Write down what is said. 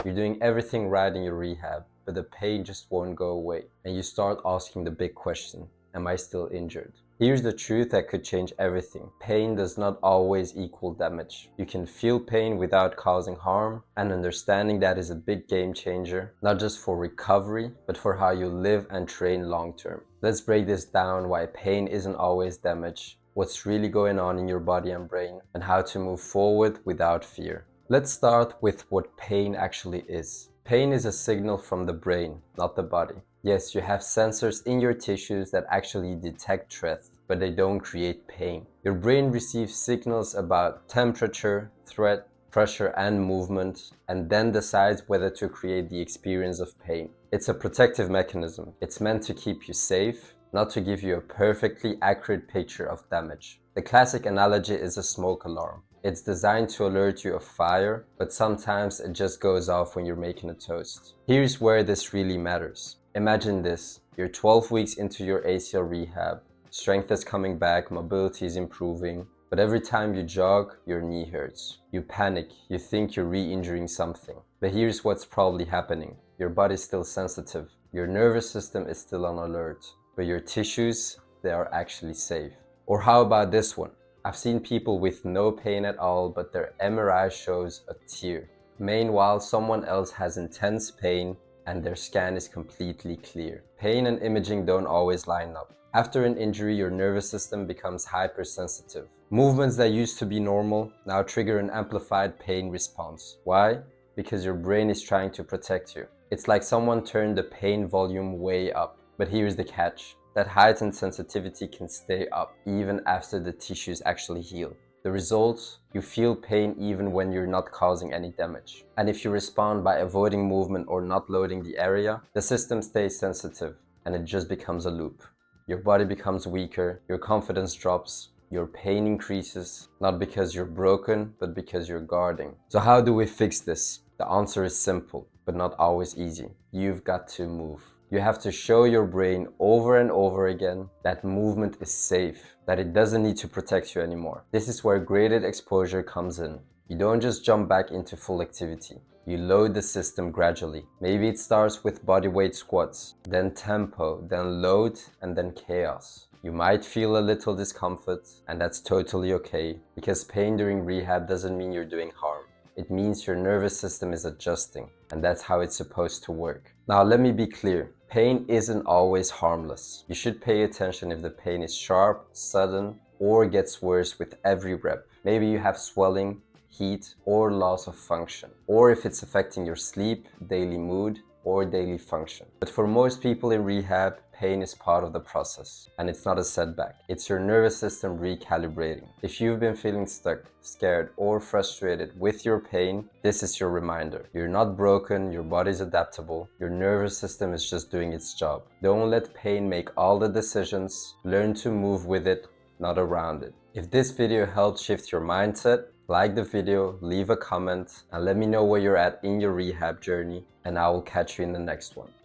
You're doing everything right in your rehab, but the pain just won't go away. And you start asking the big question, am I still injured? Here's the truth that could change everything. Pain does not always equal damage. You can feel pain without causing harm, and understanding that is a big game changer, not just for recovery, but for how you live and train long term. Let's break this down, why pain isn't always damage, what's really going on in your body and brain, and how to move forward without fear. Let's start with what pain actually is. Pain is a signal from the brain, not the body. Yes, you have sensors in your tissues that actually detect threat, but they don't create pain. Your brain receives signals about temperature, threat, pressure, and movement, and then decides whether to create the experience of pain. It's a protective mechanism. It's meant to keep you safe, not to give you a perfectly accurate picture of damage. The classic analogy is a smoke alarm. It's designed to alert you of fire, but sometimes it just goes off when you're making a toast. Here's where this really matters. Imagine this, you're 12 weeks into your ACL rehab. Strength is coming back, mobility is improving, but every time you jog, your knee hurts. You panic, you think you're re-injuring something. But here's what's probably happening. Your body's still sensitive, your nervous system is still on alert, but your tissues, they are actually safe. Or how about this one? I've seen people with no pain at all, but their MRI shows a tear. Meanwhile, someone else has intense pain and their scan is completely clear. Pain and imaging don't always line up. After an injury, your nervous system becomes hypersensitive. Movements that used to be normal now trigger an amplified pain response. Why? Because your brain is trying to protect you. It's like someone turned the pain volume way up. But here's the catch. That heightened sensitivity can stay up even after the tissues actually heal. The result? You feel pain even when you're not causing any damage. And if you respond by avoiding movement or not loading the area, the system stays sensitive and it just becomes a loop. Your body becomes weaker, your confidence drops, your pain increases, not because you're broken, but because you're guarding. So how do we fix this? The answer is simple, but not always easy. You've got to move. You have to show your brain over and over again that movement is safe, that it doesn't need to protect you anymore. This is where graded exposure comes in. You don't just jump back into full activity. You load the system gradually. Maybe it starts with bodyweight squats, then tempo, then load, and then chaos. You might feel a little discomfort, and that's totally okay, because pain during rehab doesn't mean you're doing harm. It means your nervous system is adjusting, and that's how it's supposed to work. Now let me be clear, pain isn't always harmless. You should pay attention if the pain is sharp, sudden, or gets worse with every rep. Maybe you have swelling, heat, or loss of function, or if it's affecting your sleep, daily mood, or daily function. But for most people in rehab, pain is part of the process, and it's not a setback. It's your nervous system recalibrating. If you've been feeling stuck, scared, or frustrated with your pain, this is your reminder. You're not broken, your body's adaptable, your nervous system is just doing its job. Don't let pain make all the decisions. Learn to move with it, not around it. If this video helped shift your mindset, like the video, leave a comment, and let me know where you're at in your rehab journey, and I will catch you in the next one.